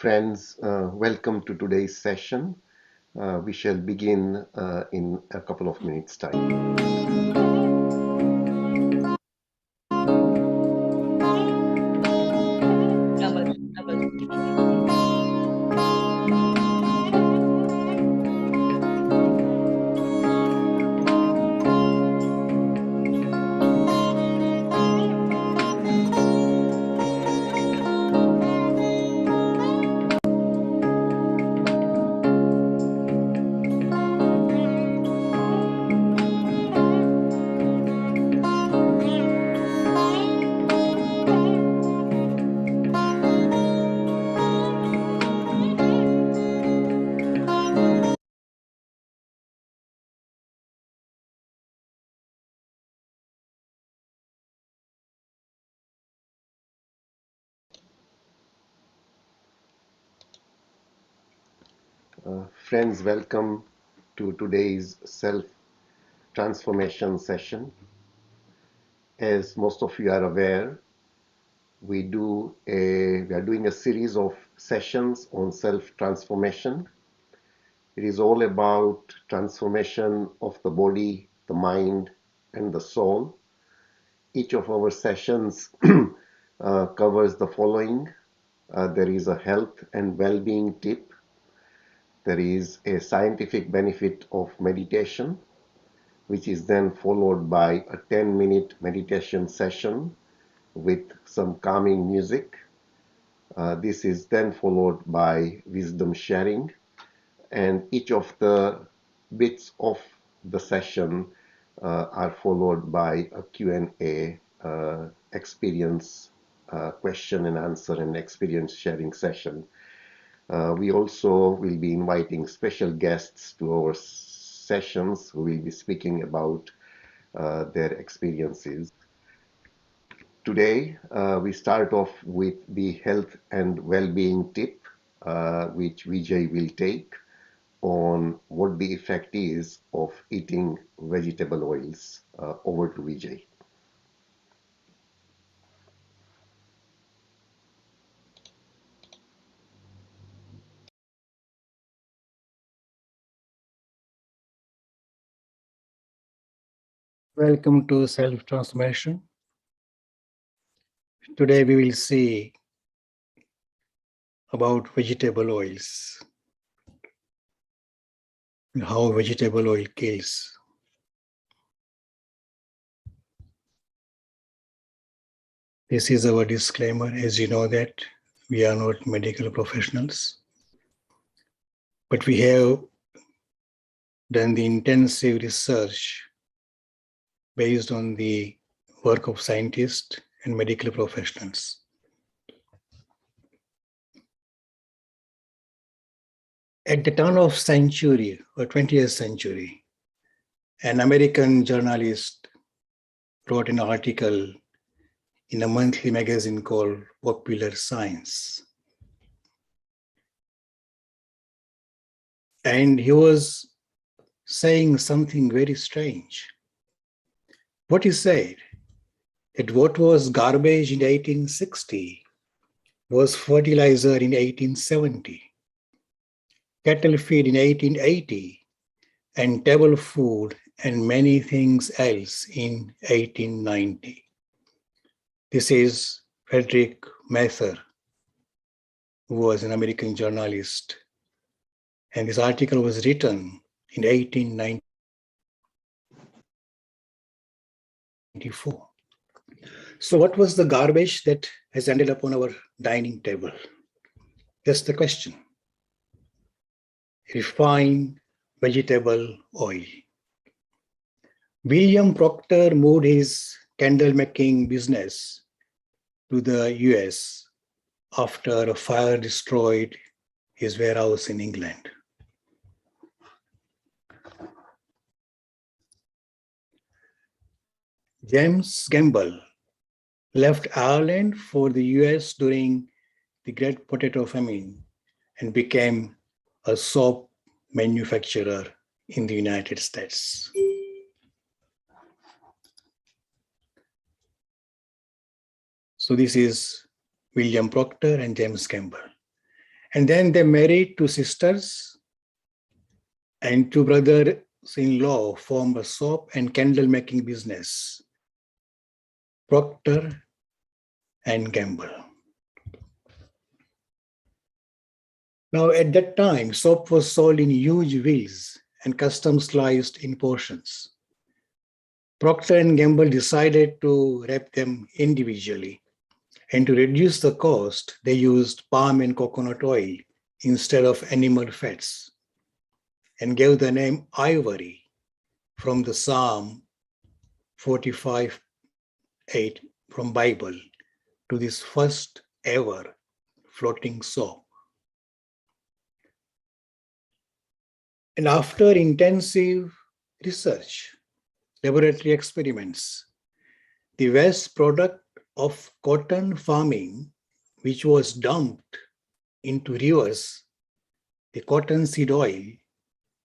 Friends, welcome to today's session. We shall begin in a couple of minutes' time. Friends, welcome to today's self-transformation session. As most of you are aware, we are doing a series of sessions on self-transformation. It is all about transformation of the body, the mind, and the soul. Each of our sessions covers the following. There is a health and well-being tip. There is a scientific benefit of meditation, which is then followed by a 10-minute meditation session with some calming music. This is then followed by wisdom sharing, and each of the bits of the session are followed by a Q&A experience question and answer and experience sharing session. We also will be inviting special guests to our sessions who will be speaking about their experiences. Today, we start off with the health and well-being tip, which Vijay will take on what the effect is of eating vegetable oils. Over to Vijay. Welcome to Self-Transformation. Today we will see about vegetable oils, and how vegetable oil kills. This is our disclaimer. As you know that we are not medical professionals, but we have done the intensive research based on the work of scientists and medical professionals. At the turn of century or 20th century, an American journalist wrote an article in a monthly magazine called Popular Science. And he was saying something very strange. What he said, that what was garbage in 1860 was fertilizer in 1870, cattle feed in 1880, and table food and many things else in 1890. This is Frederick Mather, who was an American journalist. And this article was written in 1894. So what was the garbage that has ended up on our dining table? That's the question. Refined vegetable oil. William Procter moved his candle making business to the US after a fire destroyed his warehouse in England. James Gamble left Ireland for the US during the Great Potato Famine and became a soap manufacturer in the United States. So this is William Procter and James Gamble. And then they married two sisters, and two brothers-in-law formed a soap and candle making business, Procter and Gamble. Now, at that time, soap was sold in huge wheels and custom sliced in portions. Procter and Gamble decided to wrap them individually, and to reduce the cost, they used palm and coconut oil instead of animal fats, and gave the name Ivory from the Psalm 45:8 from Bible to this first ever floating soap. And after intensive research, laboratory experiments, the waste product of cotton farming, which was dumped into rivers, the cottonseed oil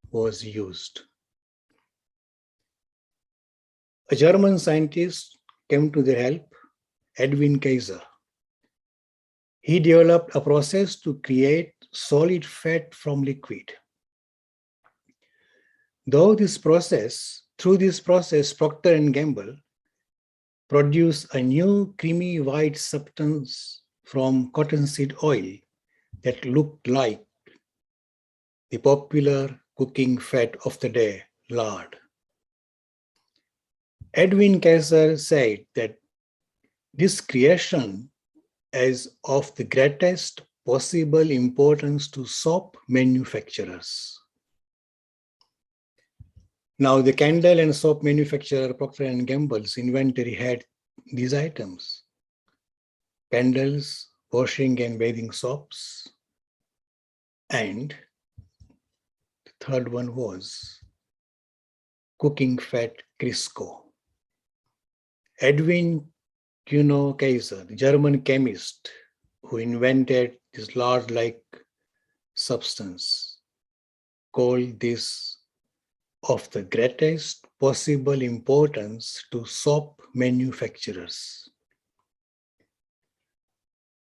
was used. A German scientist came to their help, Edwin Kaiser. He developed a process to create solid fat from liquid. Through this process, Procter and Gamble produced a new creamy white substance from cottonseed oil that looked like the popular cooking fat of the day, lard. Edwin Kaiser said that this creation is of the greatest possible importance to soap manufacturers. Now, the candle and soap manufacturer Procter and Gamble's inventory had these items: candles, washing and bathing soaps, and the third one was cooking fat Crisco. Edwin Kaiser, the German chemist who invented this lard-like substance, called this of the greatest possible importance to soap manufacturers.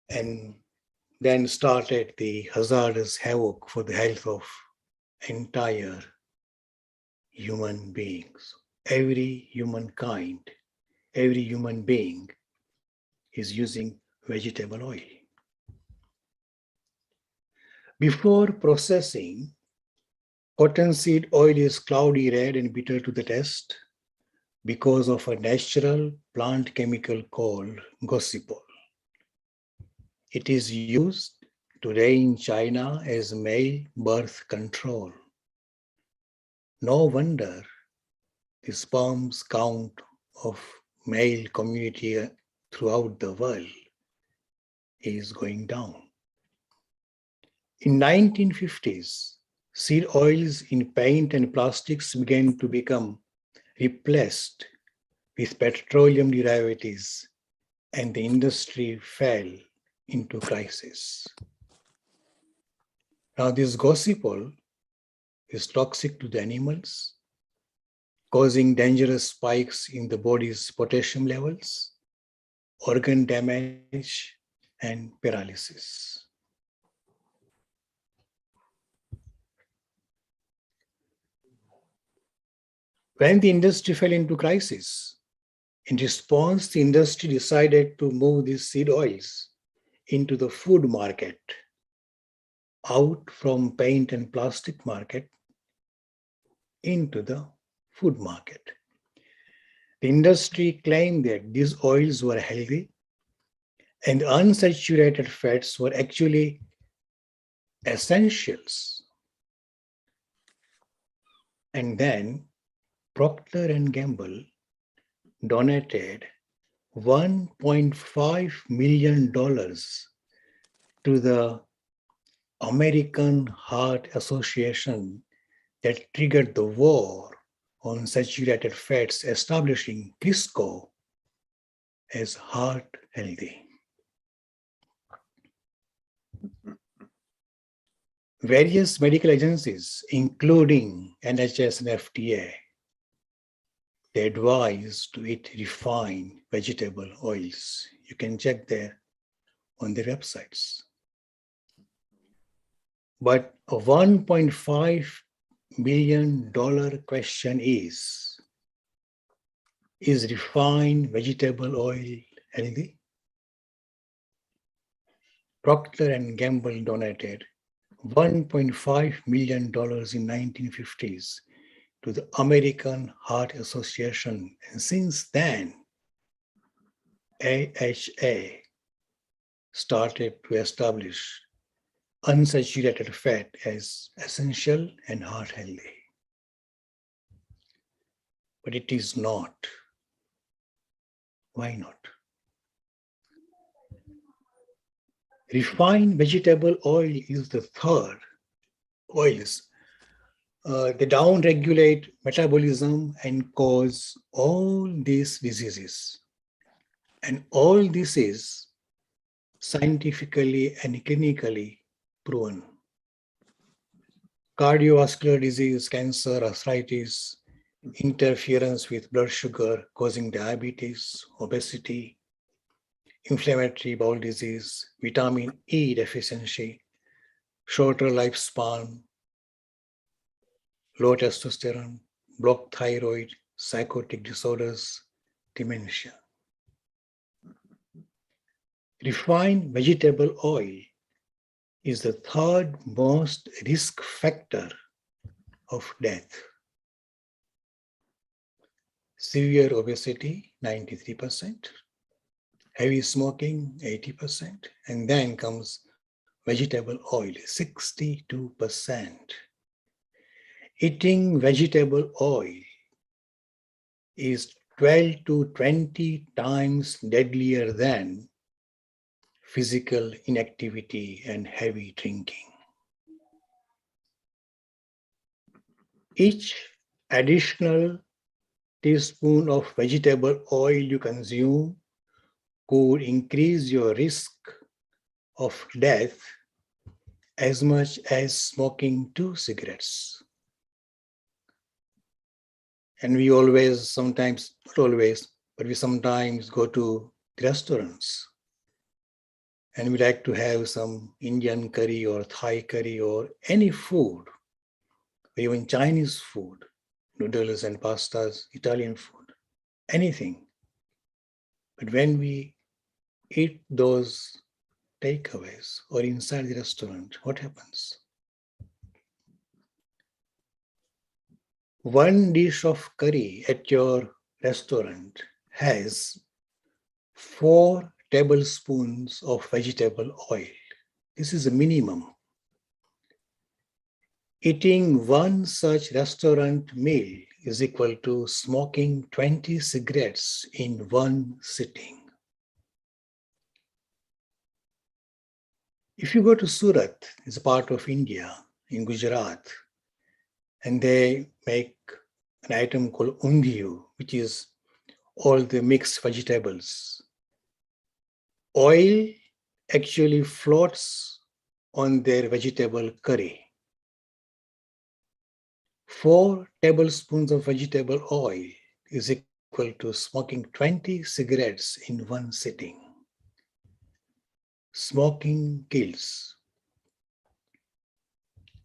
And then started the hazardous havoc for the health of entire human beings. Every humankind, every human being is using vegetable oil. Before processing, cottonseed oil is cloudy red and bitter to the taste because of a natural plant chemical called gossypol. It is used today in China as male birth control. No wonder the sperms count of male community throughout the world is going down. In 1950s, seed oils in paint and plastics began to become replaced with petroleum derivatives, and the industry fell into crisis. Now, this gossypol is toxic to the animals, causing dangerous spikes in the body's potassium levels, organ damage, and paralysis. When the industry fell into crisis, in response, the industry decided to move these seed oils into the food market, out from paint and plastic market into the food market. The industry claimed that these oils were healthy and unsaturated fats were actually essentials. And then Procter and Gamble donated $1.5 million to the American Heart Association that triggered the war on saturated fats, establishing Crisco as heart healthy. Various medical agencies, including NHS and FDA, they advise to eat refined vegetable oils. You can check there on their websites. But a $1.5 billion question is refined vegetable oil healthy? Procter & Gamble donated $1.5 million in 1950s to the American Heart Association. And since then, AHA started to establish unsaturated fat as essential and heart healthy. But it is not. Why not? Refined vegetable oil is the third oils. They downregulate metabolism and cause all these diseases. And all this is scientifically and clinically proven. Cardiovascular disease, cancer, arthritis, interference with blood sugar causing diabetes, obesity, inflammatory bowel disease, vitamin E deficiency, shorter lifespan, low testosterone, blocked thyroid, psychotic disorders, dementia. Refined vegetable oil is the third most risk factor of death. Severe obesity, 93%, heavy smoking, 80%, and then comes vegetable oil, 62%. Eating vegetable oil is 12 to 20 times deadlier than physical inactivity and heavy drinking. Each additional teaspoon of vegetable oil you consume could increase your risk of death as much as smoking 2 cigarettes. And we always, sometimes, not always, but we sometimes go to restaurants and we like to have some Indian curry or Thai curry or any food, or even Chinese food, noodles and pastas, Italian food, anything. But when we eat those takeaways or inside the restaurant, what happens? One dish of curry at your restaurant has 4 tablespoons of vegetable oil. This is a minimum. Eating one such restaurant meal is equal to smoking 20 cigarettes in one sitting. If you go to Surat, it's a part of India, in Gujarat, and they make an item called undiyu, which is all the mixed vegetables. Oil actually floats on their vegetable curry. 4 tablespoons of vegetable oil is equal to smoking 20 cigarettes in one sitting. Smoking kills,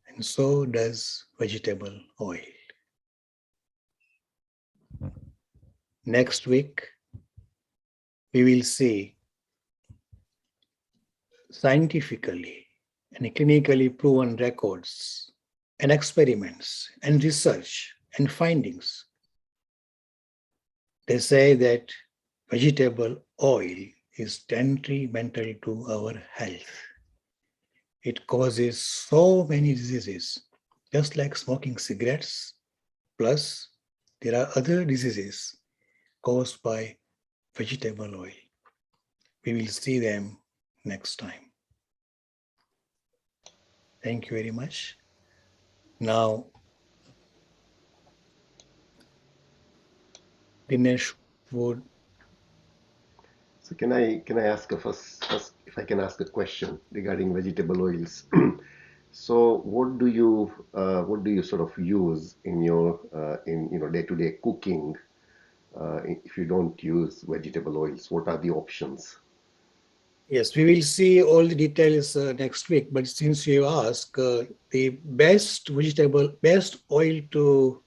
and so does vegetable oil. Next week, we will see scientifically and clinically proven records and experiments and research and findings. They say that vegetable oil is detrimental to our health. It causes so many diseases, just like smoking cigarettes, plus there are other diseases caused by vegetable oil. We will see them next time. Thank you very much. Now, Dinesh would. So can I ask first if I can ask a question regarding vegetable oils? So what do you sort of use in your day-to-day cooking if you don't use vegetable oils? What are the options? Yes, we will see all the details next week. But since you ask, the best oil to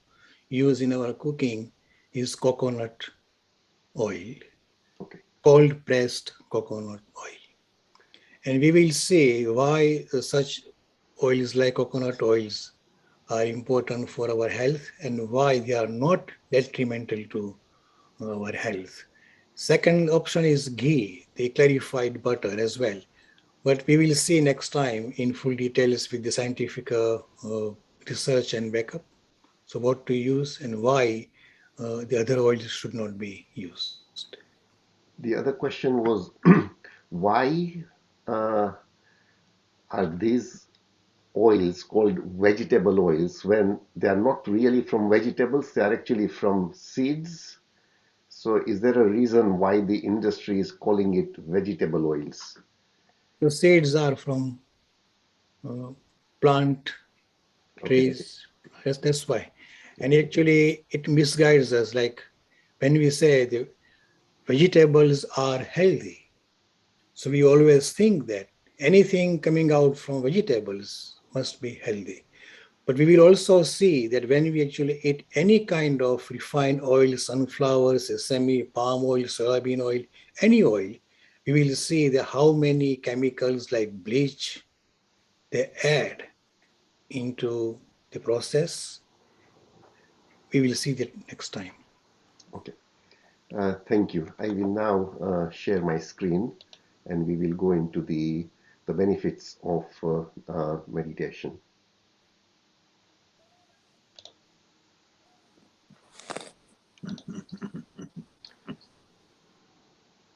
use in our cooking is coconut oil, Okay. cold pressed coconut oil. And we will see why such oils like coconut oils are important for our health and why they are not detrimental to our health. Second option is ghee, the clarified butter as well. But we will see next time in full details with the scientific research and backup. So what to use and why the other oils should not be used. The other question was why uh, are these oils called vegetable oils when they are not really from vegetables, they are actually from seeds? So, is there a reason why the industry is calling it vegetable oils? The seeds are from uh, plant Okay, trees. That's why. And actually, it misguides us. Like when we say the vegetables are healthy, so we always think that anything coming out from vegetables must be healthy. But we will also see that when we actually eat any kind of refined oil, sunflower, sesame, palm oil, soybean oil, any oil, we will see that how many chemicals like bleach they add into the process. We will see that next time. okay. Thank you. I will now share my screen and we will go into the benefits of meditation.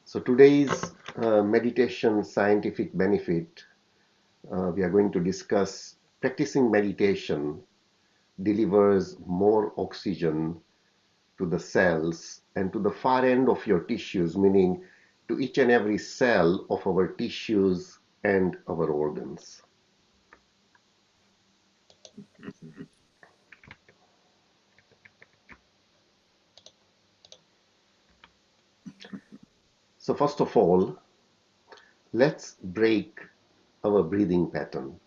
So today's meditation scientific benefit, we are going to discuss practicing meditation delivers more oxygen to the cells and to the far end of your tissues, meaning to each and every cell of our tissues and our organs. So first of all, let's break our breathing pattern.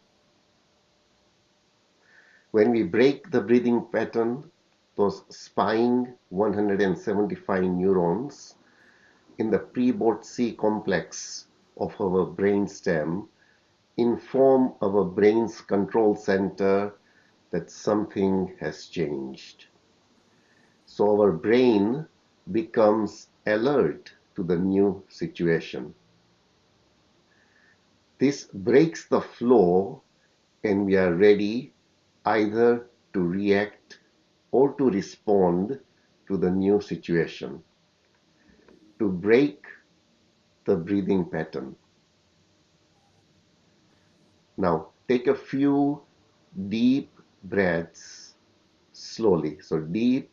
When we break the breathing pattern, those spine 175 neurons in the pre-Bot-C complex of our brainstem inform our brain's control center that something has changed. So our brain becomes alert to the new situation. This breaks the flow and we are ready either to react or to respond to the new situation. To break the breathing pattern. Now take a few deep breaths slowly. So deep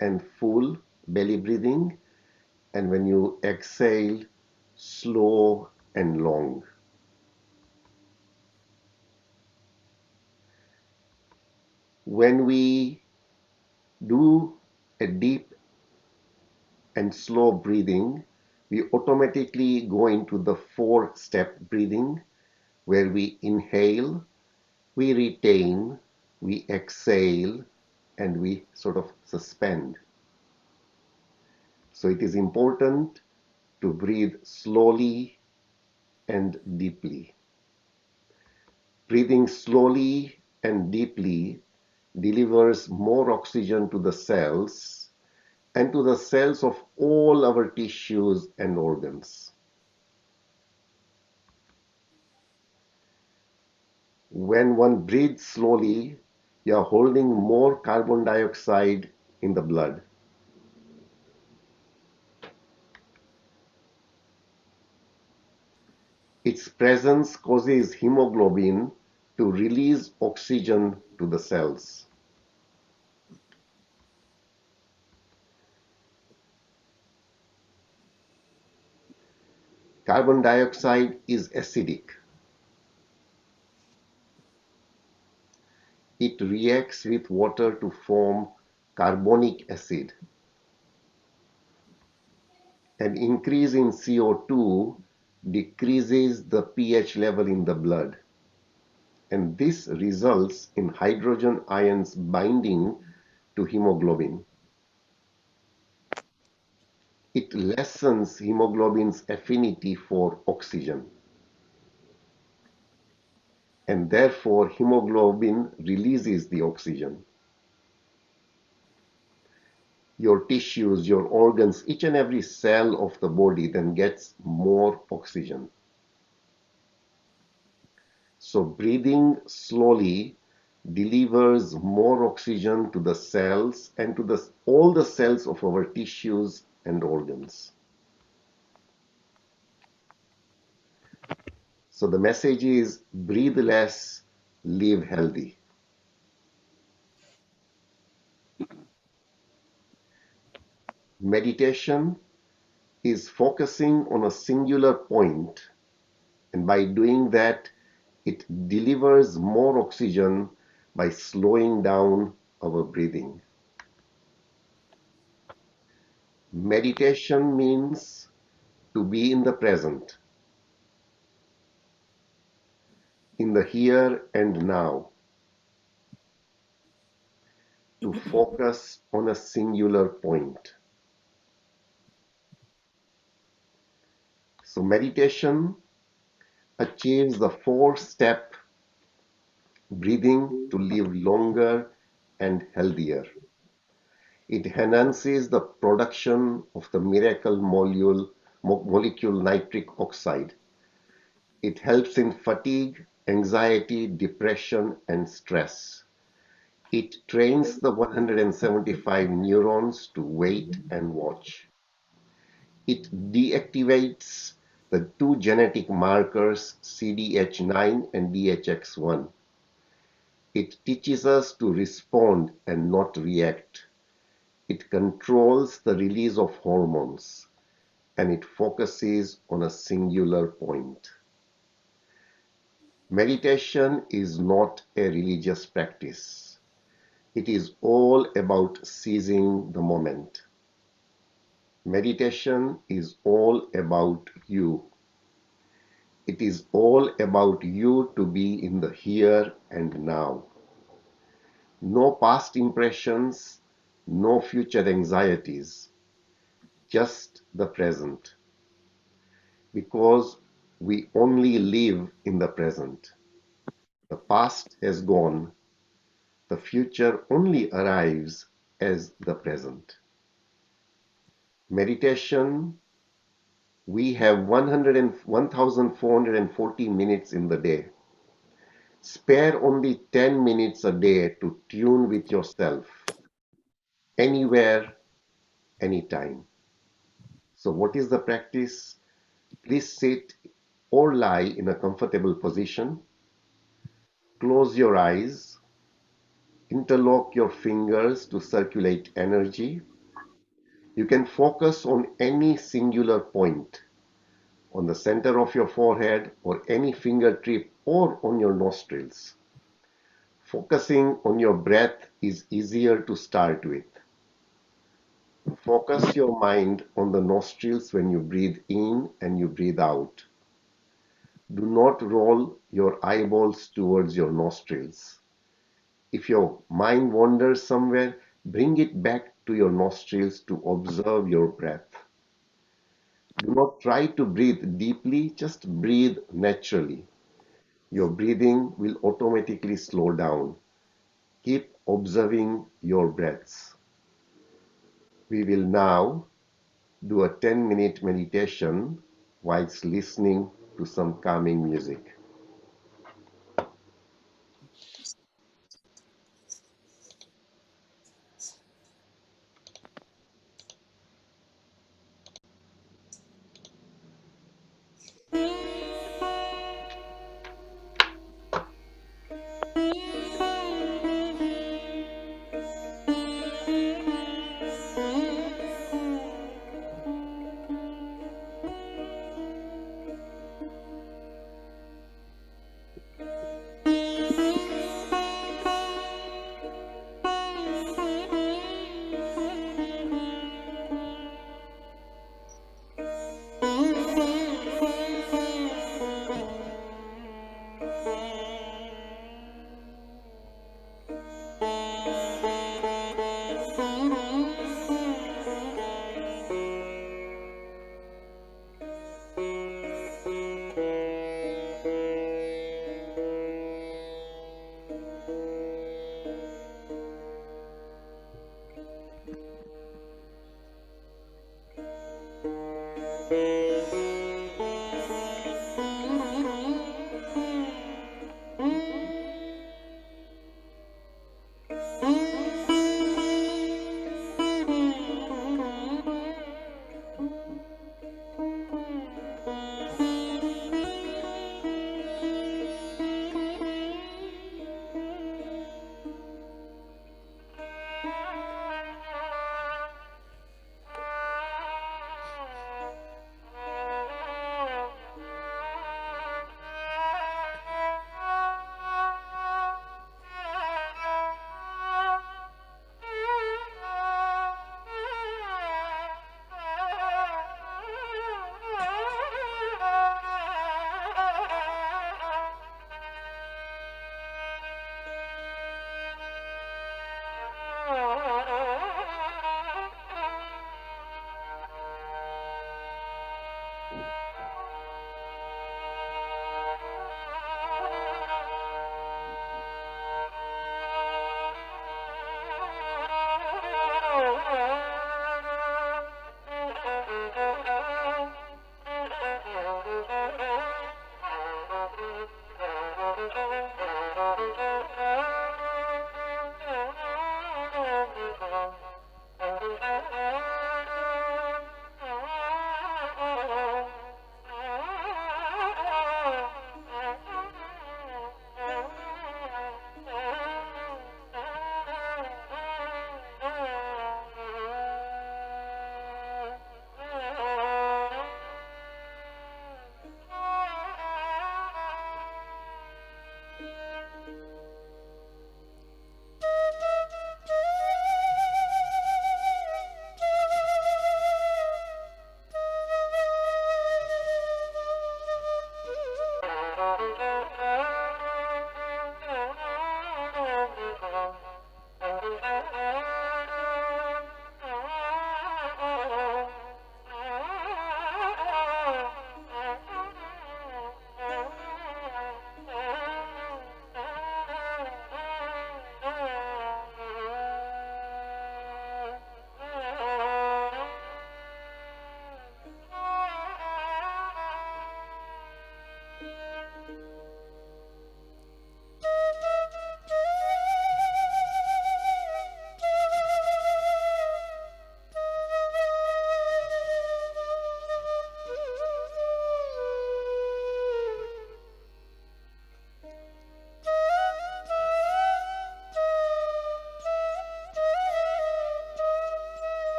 and full belly breathing, and when you exhale, slow and long. When we do a deep and slow breathing, we automatically go into the 4-step breathing where we inhale, we retain, we exhale, and we sort of suspend. So it is important to breathe slowly and deeply. Breathing slowly and deeply delivers more oxygen to the cells and to the cells of all our tissues and organs. When one breathes slowly, you are holding more carbon dioxide in the blood. Its presence causes hemoglobin to release oxygen to the cells. Carbon dioxide is acidic. It reacts with water to form carbonic acid. An increase in CO2 decreases the pH level in the blood, and this results in hydrogen ions binding to hemoglobin. It lessens hemoglobin's affinity for oxygen, and therefore hemoglobin releases the oxygen. Your tissues, your organs, each and every cell of the body then gets more oxygen. So breathing slowly delivers more oxygen to the cells and to all the cells of our tissues and organs. So the message is breathe less, live healthy. Meditation is focusing on a singular point, and by doing that, it delivers more oxygen by slowing down our breathing. Meditation means to be in the present, in the here and now, to focus on a singular point. So meditation achieves the four-step breathing to live longer and healthier. It enhances the production of the miracle molecule nitric oxide. It helps in fatigue, anxiety, depression, and stress. It trains the 175 neurons to wait and watch. It deactivates the two genetic markers CDH9 and DHX1. It teaches us to respond and not react. It controls the release of hormones, and it focuses on a singular point. Meditation is not a religious practice. It is all about seizing the moment. Meditation is all about you. It is all about you to be in the here and now. No past impressions, no future anxieties, just the present. Because we only live in the present. The past has gone. The future only arrives as the present. Meditation, we have 1,440 minutes in the day. Spare only 10 minutes a day to tune with yourself, anywhere, anytime. So what is the practice? Please sit or lie in a comfortable position. Close your eyes. Interlock your fingers to circulate energy. You can focus on any singular point, on the center of your forehead or any fingertip or on your nostrils. Focusing on your breath is easier to start with. Focus your mind on the nostrils when you breathe in and you breathe out. Do not roll your eyeballs towards your nostrils. If your mind wanders somewhere, bring it back to your nostrils to observe your breath. Do not try to breathe deeply, just breathe naturally. Your breathing will automatically slow down. Keep observing your breaths. We will now do a 10-minute meditation whilst listening to some calming music.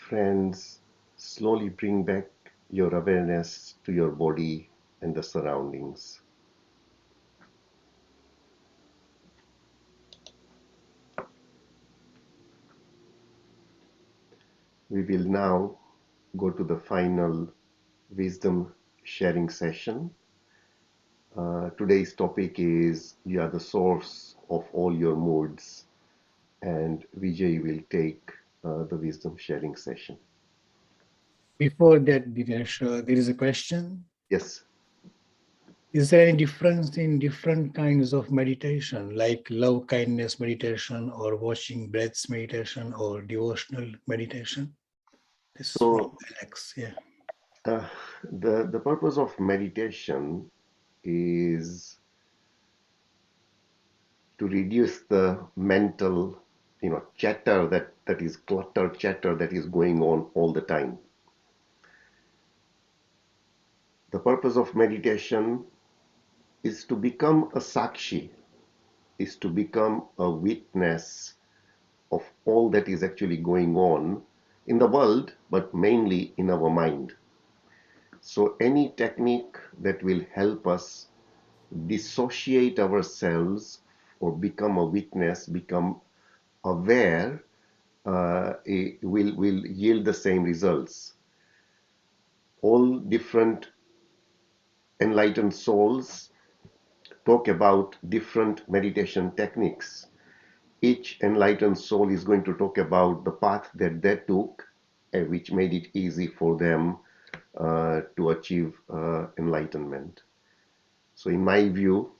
Friends, slowly bring back your awareness to your body and the surroundings. We will now go to the final wisdom sharing session. Today's topic is You are the source of all your moods, and Vijay will take the wisdom sharing session. Before that, Dinesh, there is a question. Yes. Is there any difference in different kinds of meditation, like love kindness meditation or watching breaths meditation or devotional meditation? This is from So, Alex. Yeah. uh, the purpose of meditation is to reduce the mental, chatter that is clutter chatter that is going on all the time. The purpose of meditation is to become a sakshi, is to become a witness of all that is actually going on in the world, but mainly in our mind. So any technique that will help us dissociate ourselves or become a witness, become aware, will yield the same results. All different enlightened souls talk about different meditation techniques. Each enlightened soul is going to talk about the path that they took, which made it easy for them to achieve enlightenment. So, in my view,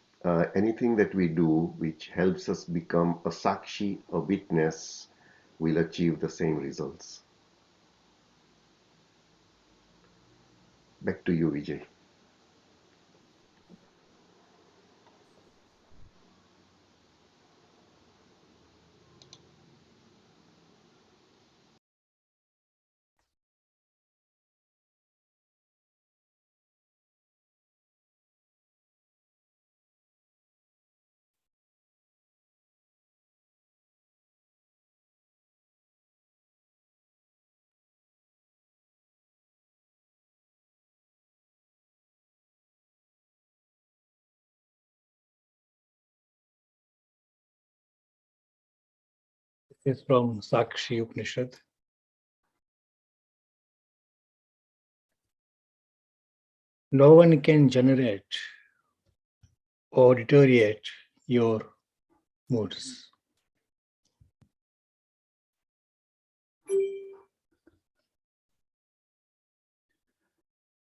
anything that we do which helps us become a sakshi, a witness, will achieve the same results. Back to you, Vijay. It's from Sakshi Upanishad. No one can generate or deteriorate your moods.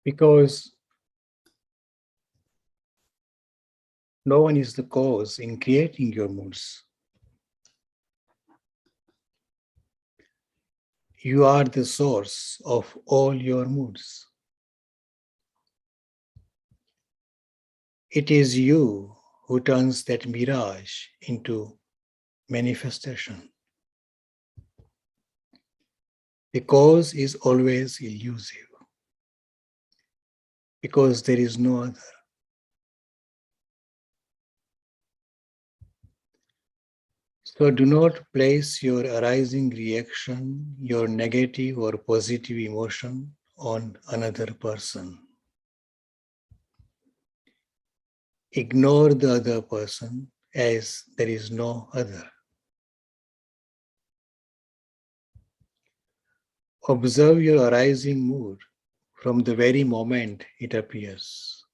Because no one is the cause in creating your moods. You are the source of all your moods. It is you who turns that mirage into manifestation. The cause is always elusive because there is no other. So do not place your arising reaction, your negative or positive emotion on another person. Ignore the other person as there is no other. Observe your arising mood from the very moment it appears.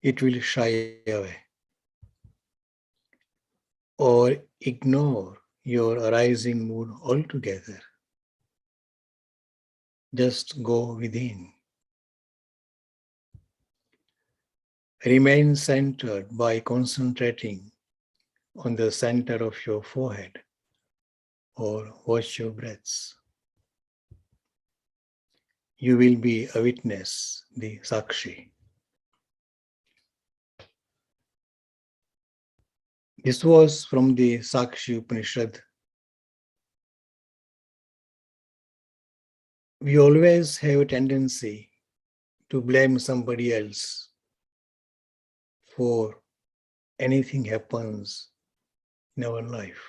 It will shy away. Or ignore your arising mood altogether. Just go within. Remain centered by concentrating on the center of your forehead or watch your breaths. You will be a witness, the Sakshi. This was from the Sakshi Upanishad. We always have a tendency to blame somebody else for anything happens in our life.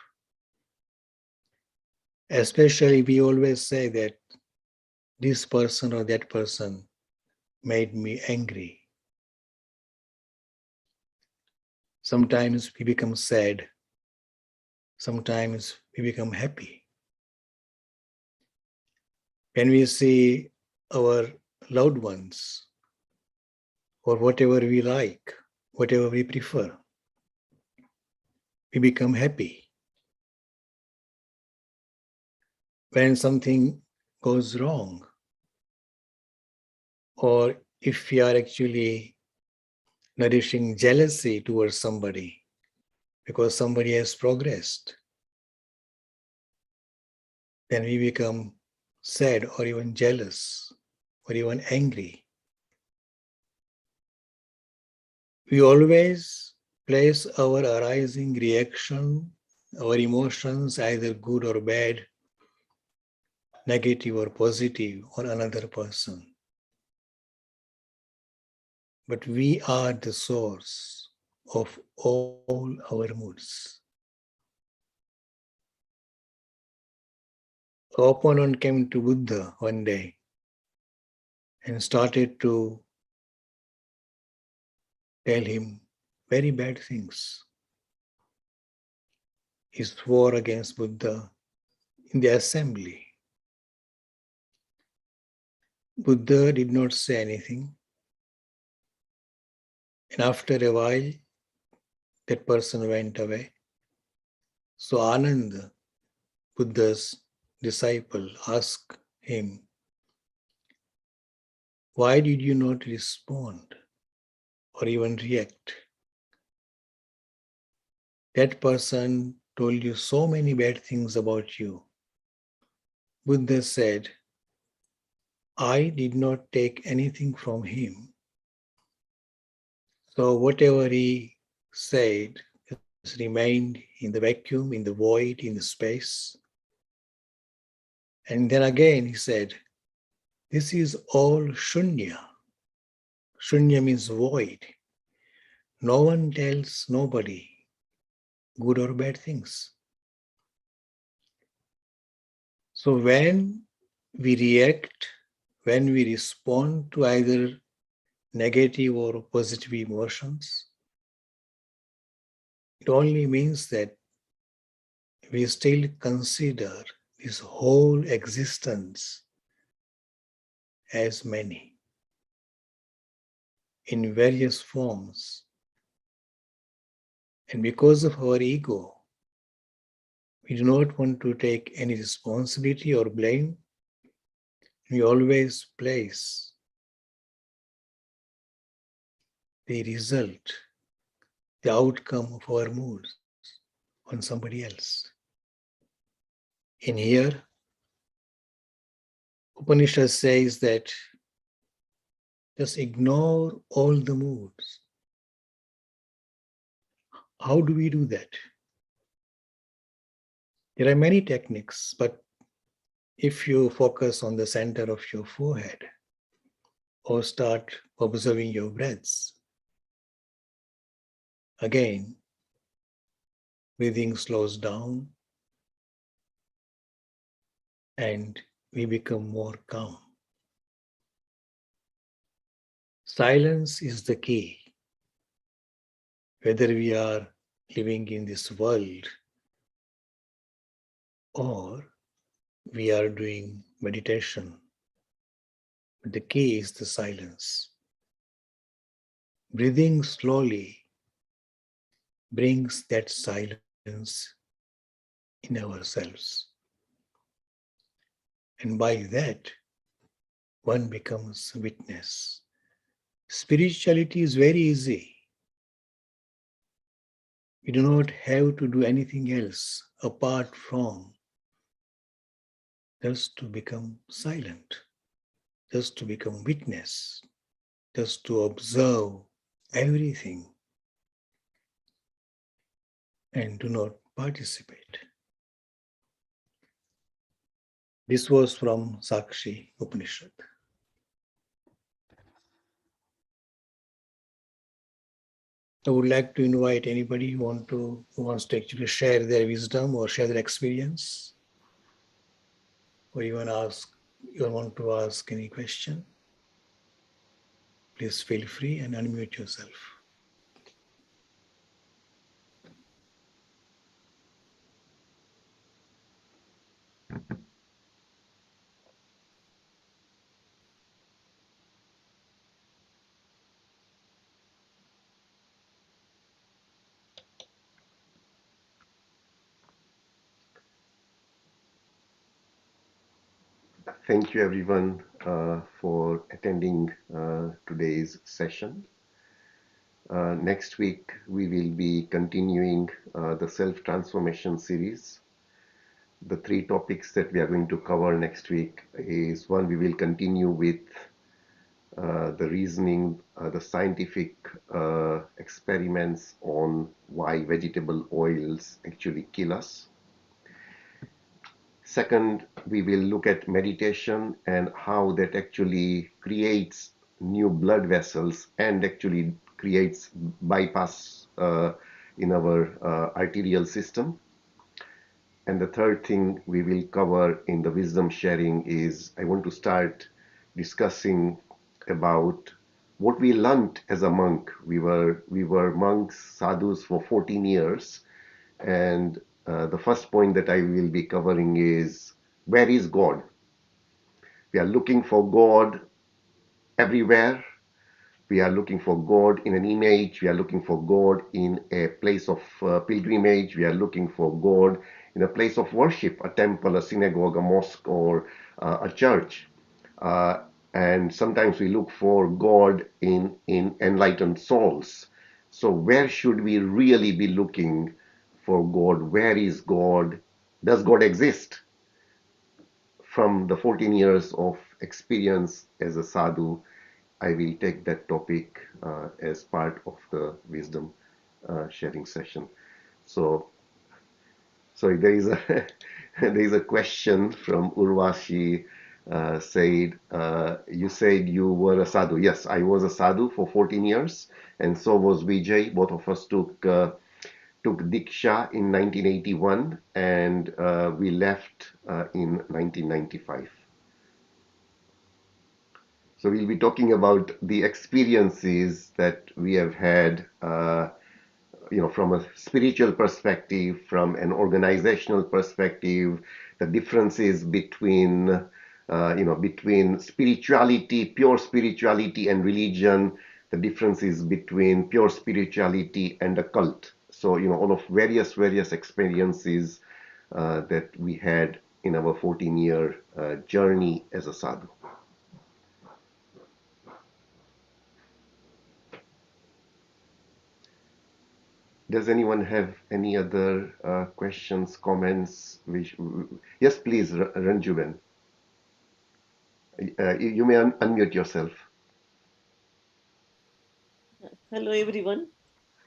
Especially we always say that this person or that person made me angry. Sometimes we become sad. Sometimes we become happy. When we see our loved ones or whatever we like, whatever we prefer, we become happy. When something goes wrong, or if we are actually nourishing jealousy towards somebody because somebody has progressed, then we become sad or even jealous or even angry. We always place our arising reaction, our emotions, either good or bad, negative or positive, on another person. But we are the source of all our moods. An opponent came to Buddha one day and started to tell him very bad things. He swore against Buddha in the assembly. Buddha did not say anything. And after a while, that person went away. So Ananda, Buddha's disciple, asked him, "Why did you not respond or even react? That person told you so many bad things about you." Buddha said, "I did not take anything from him. So whatever he said has remained in the vacuum, in the void, in the space." And then again he said, "This is all shunya." Shunya means void. No one tells nobody good or bad things. So when we react, when we respond to either negative or positive emotions, it only means that we still consider this whole existence as many in various forms. And because of our ego, we do not want to take any responsibility or blame. We always place the result, the outcome of our moods on somebody else. In here, Upanishad says that just ignore all the moods. How do we do that? There are many techniques, but if you focus on the center of your forehead or start observing your breaths, again, breathing slows down and we become more calm. Silence is the key. Whether we are living in this world or we are doing meditation, the key is the silence. Breathing slowly brings that silence in ourselves. And by that, one becomes witness. Spirituality is very easy. We do not have to do anything else apart from just to become silent, just to become witness, just to observe everything and do not participate. This was from Sakshi Upanishad. I would like to invite anybody who wants to actually share their wisdom or share their experience, or even want to ask any question. Please feel free and unmute yourself. Thank you, everyone, for attending today's session. Next week, we will be continuing the self-transformation series. The three topics that we are going to cover next week is one, we will continue with the reasoning, the scientific experiments on why vegetable oils actually kill us. Second, we will look at meditation and how that actually creates new blood vessels and actually creates bypass in our arterial system. And the third thing we will cover in the wisdom sharing is I want to start discussing about what we learned as a monk. We were monks, sadhus for 14 years, and the first point that I will be covering is, where is God? We are looking for God everywhere. We are looking for God in an image. We are looking for God in a place of pilgrimage. We are looking for God in a place of worship, a temple, a synagogue, a mosque, or a church. And sometimes we look for God in enlightened souls. So where should we really be looking for God? Where is God? Does God exist? From the 14 years of experience as a sadhu, I will take that topic as part of the wisdom sharing session. So, sorry, there is a there is a question from Urvashi. You said you were a sadhu. Yes, I was a sadhu for 14 years, and so was Vijay. Both of us took Diksha in 1981, and we left in 1995. So we'll be talking about the experiences that we have had from a spiritual perspective, from an organizational perspective, the differences between spirituality, pure spirituality and religion, the differences between pure spirituality and a cult. So, all of various experiences that we had in our 14-year journey as a sadhu. Does anyone have any other questions, comments? Yes, please, Ranjuben. You may unmute yourself. Hello, everyone.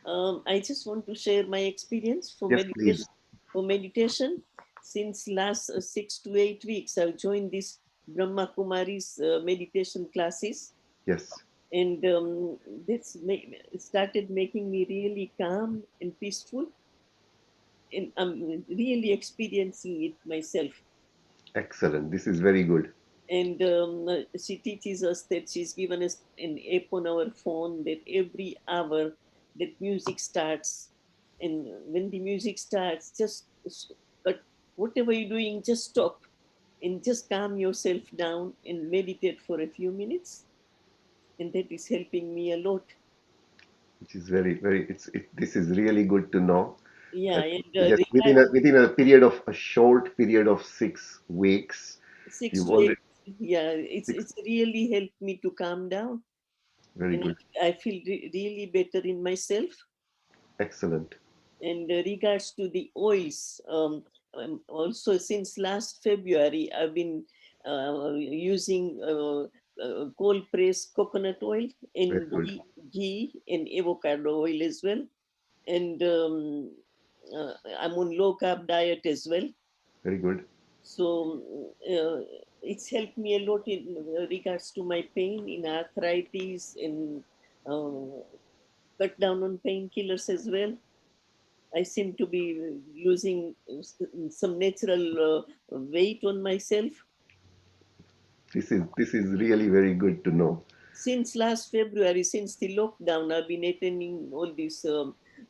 I just want to share my experience for Yes, meditation. please. For meditation, since last 6 to 8 weeks, I've joined this Brahma Kumari's meditation classes, Yes, and this started making me really calm and peaceful, and I'm really experiencing it myself. excellent. This is very good. And she teaches us that she's given us an app on our phone that every hour that music starts, and when the music starts, just but whatever you're doing, just stop and just calm yourself down and meditate for a few minutes, and that is helping me a lot. Which is this is really good to know. Yeah, That and just within a period of a short period of 6 weeks, six you've to eight already yeah, six. it's really helped me to calm down, Very and good. I feel really better in myself. Excellent. And regards to the oils, also since last February, I've been using cold pressed coconut oil Very and good. ghee and avocado oil as well. And I'm on low carb diet as well. Very good. So it's helped me a lot in regards to my pain in arthritis and uh, cut down on painkillers as well. I seem to be losing some natural weight on myself. This is really very good to know. Since last February, since the lockdown, I've been attending all these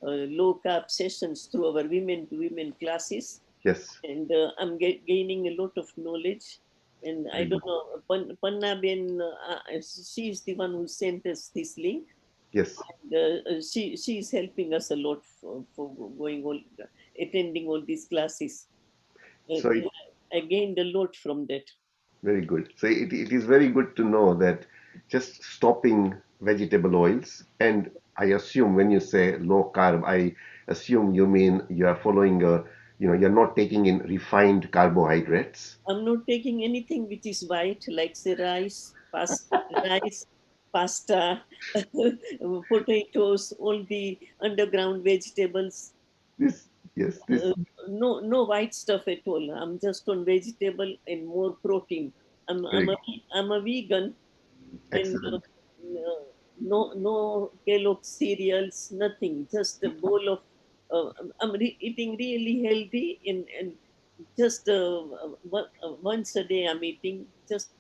low carb sessions through our women to women classes, Yes. and I'm gaining a lot of knowledge. And I Very don't good. know, Panna Ben, she's the one who sent us this link. Yes. She is helping us a lot for going all attending all these classes. So And I gained a lot from that. very good. So it is very good to know that just stopping vegetable oils, and I assume when you say low carb, I assume you mean you are following you're not taking in refined carbohydrates. I'm not taking anything which is white, like say rice, pasta, potatoes, all the underground vegetables. This, yes, this, No white stuff at all. I'm just on vegetable and more protein. I'm I'm very a, I'm a vegan, and excellent. no Kellogg cereals, nothing. Just a bowl of. Eating really healthy, and just once a day I'm eating just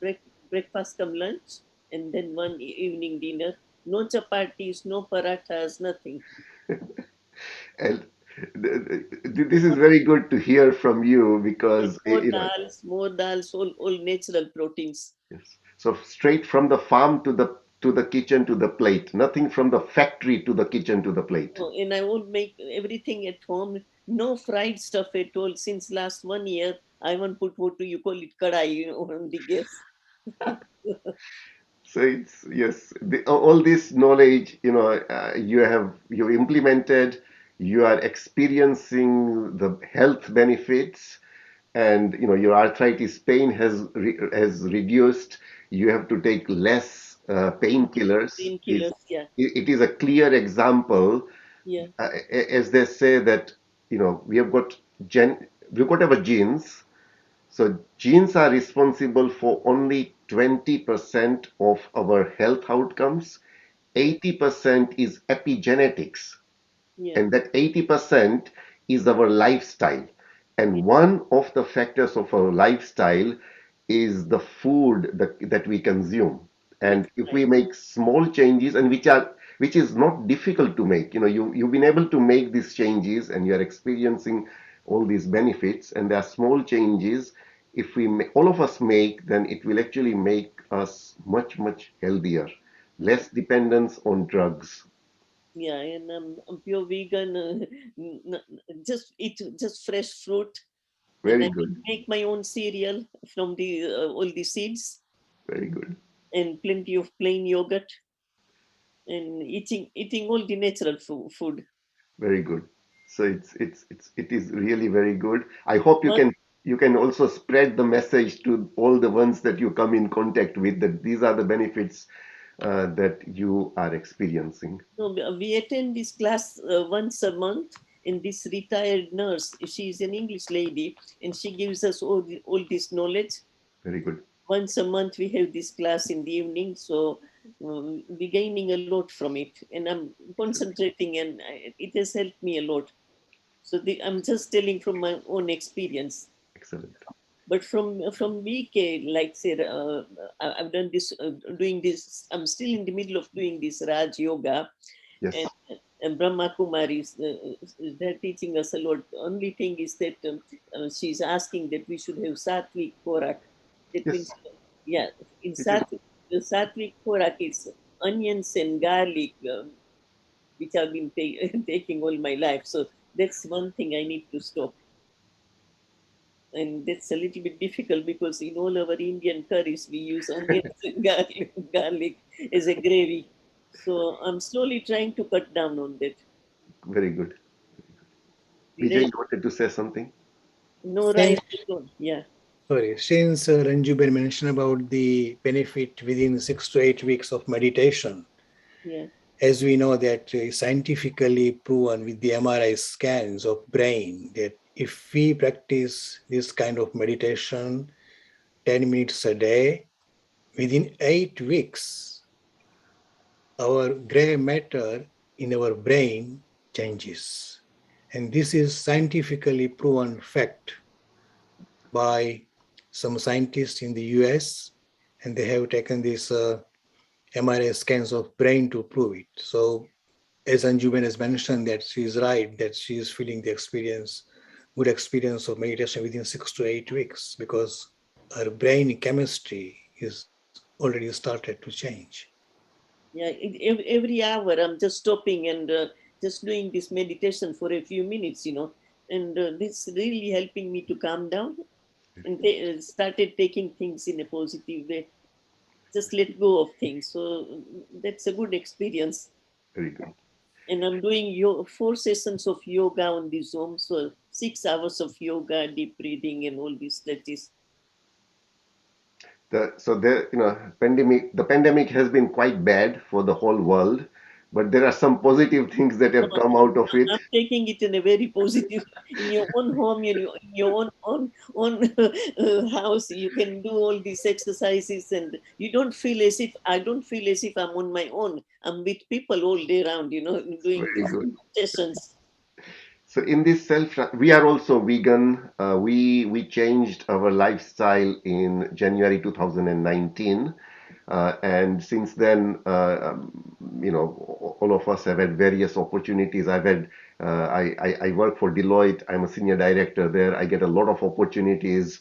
breakfast come lunch, and then one evening dinner. No chapatis, no parathas, nothing. And this is very good to hear from you And because more dals, all natural proteins. yes. So straight from the farm to the kitchen to the plate, nothing from the factory to the kitchen to the plate. Oh, and I won't make everything at home. No fried stuff at all. Since last 1 year, I won't put what do you call it, kadai, on the gas. So it's yes, all this knowledge, you implemented, you are experiencing the health benefits, and your arthritis pain has reduced. You have to take less painkillers. Painkillers, yeah, It is a clear example, yeah, as they say that we've got our genes. So genes are responsible for only 20% of our health outcomes. yeah, 80% is epigenetics, yeah, and that 80% is our lifestyle. yeah, And one of the factors of our lifestyle is the food that we consume. And that's if right. we make small changes, and which are which is not difficult to make. You've been able to make these changes and you are experiencing all these benefits, and there are small changes. If all of us make, then it will actually make us much, much healthier, less dependence on drugs. Yeah, and I'm pure vegan. Just eat just fresh fruit, and Very I good, make my own cereal from the all the seeds, very good, and plenty of plain yogurt, and eating all the natural food. very good. So it is really very good. I hope you But can also spread the message to all the ones that you come in contact with, that these are the benefits that you are experiencing. no, we attend this class once a month. And this retired nurse, she is an English lady, and she gives us all this knowledge. Very good, Once a month we have this class in the evening, so we're gaining a lot from it, and I'm concentrating, and it has helped me a lot. So I'm just telling from my own experience. excellent. But from VK, like say, I've done this, doing this. I'm still in the middle of doing this Raj Yoga, and, Yes, and Brahma Kumaris, they're teaching us a lot. Only thing is that she's asking that we should have Sattvic Korak. That means, yes, yeah, in it is. The Sattvic Korak is onions and garlic, which I've been taking all my life. So that's one thing I need to stop. And that's a little bit difficult because in all our Indian curries we use onions and garlic as a gravy. So I'm slowly trying to cut down on that. Very good. The Vijay, rice, you wanted to say something? no rice Since, alone. Yeah, since Ranjuben mentioned about the benefit within 6 to 8 weeks of meditation, yeah, as we know that scientifically proven with the MRI scans of brain that if we practice this kind of meditation 10 minutes a day, within 8 weeks, our gray matter in our brain changes. And this is scientifically proven fact by some scientists in the US, and they have taken these MRI scans of brain to prove it. So as Anjuman has mentioned, that she is right, that she is feeling the good experience of meditation within 6 to 8 weeks, because her brain chemistry is already started to change. yeah. Every hour I'm just stopping and just doing this meditation for a few minutes, and this really helping me to calm down and started taking things in a positive way. Just let go of things. So that's a good experience. Very good. And I'm doing 4 sessions of yoga on the Zoom. So 6 hours of yoga, deep breathing, and all these stretches. The pandemic has been quite bad for the whole world, but there are some positive things that No, have come out of it. I'm taking it in a very positive. In your own home, in your own house, you can do all these exercises, and you don't feel as if I don't feel as if I'm on my own. I'm with people all day round, doing Very these good. sessions. So in this we are also vegan. We changed our lifestyle in January 2019, and since then, all of us have had various opportunities. I work for Deloitte. I'm a senior director there. I get a lot of opportunities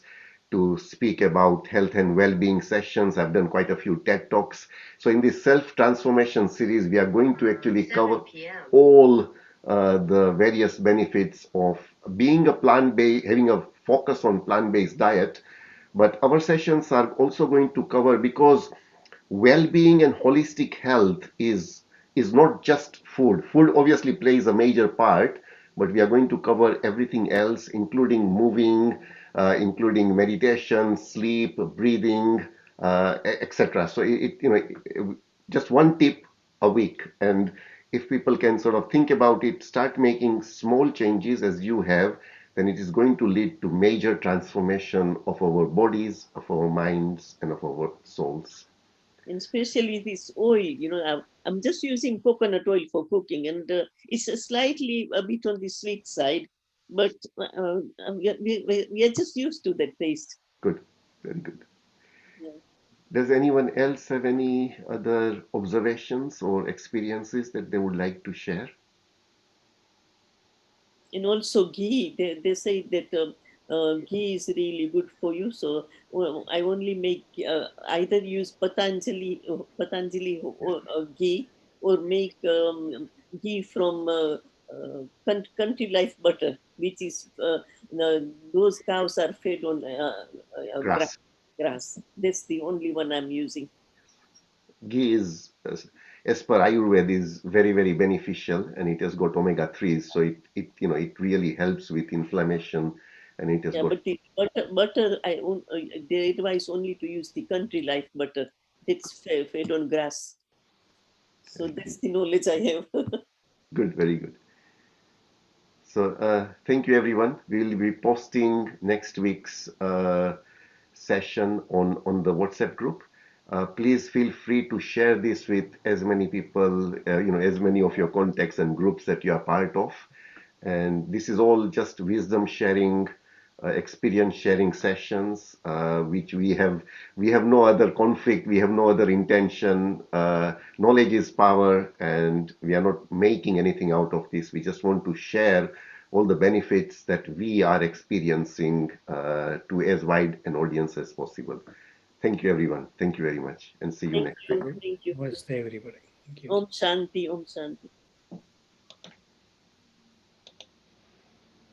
to speak about health and well-being sessions. I've done quite a few TED Talks. So in this self-transformation series, we are going to actually cover all the various benefits of being a plant-based, having a focus on plant-based diet. But our sessions are also going to cover, because well-being and holistic health is not just food. Food obviously plays a major part, but we are going to cover everything else, including moving, including meditation, sleep, breathing, etc. So just one tip a week, and if people can sort of think about it, start making small changes as you have, then it is going to lead to major transformation of our bodies, of our minds, and of our souls. And especially this oil, I'm just using coconut oil for cooking, and it's slightly a bit on the sweet side, but we are just used to that taste. Good, very good. Yeah. Does anyone else have any other observations or experiences that they would like to share? And also ghee, they say that ghee is really good for you. So I only make either use Patanjali ghee, or make ghee from country life butter, which is those cows are fed on Grass. grass. That's the only one I'm using. Ghee is, as per Ayurveda, is very, very beneficial, and it has got omega 3s, so it really helps with inflammation, and it has Yeah, got but the butter they advise only to use the country life butter. It's fed on grass. So that's the knowledge I have. good, very good. So thank you, everyone. We'll be posting next week's session on the WhatsApp group. Please feel free to share this with as many people, as many of your contacts and groups that you are part of. And this is all just wisdom sharing, experience sharing sessions, which we have no other conflict, we have no other intention. Knowledge is power, and we are not making anything out of this. We just want to share all the benefits that we are experiencing to as wide an audience as possible. Thank you, everyone. Thank you very much, and see you Thank next you. time. Thank you. Namaste, everybody. Thank you. Om Shanti. Om Shanti.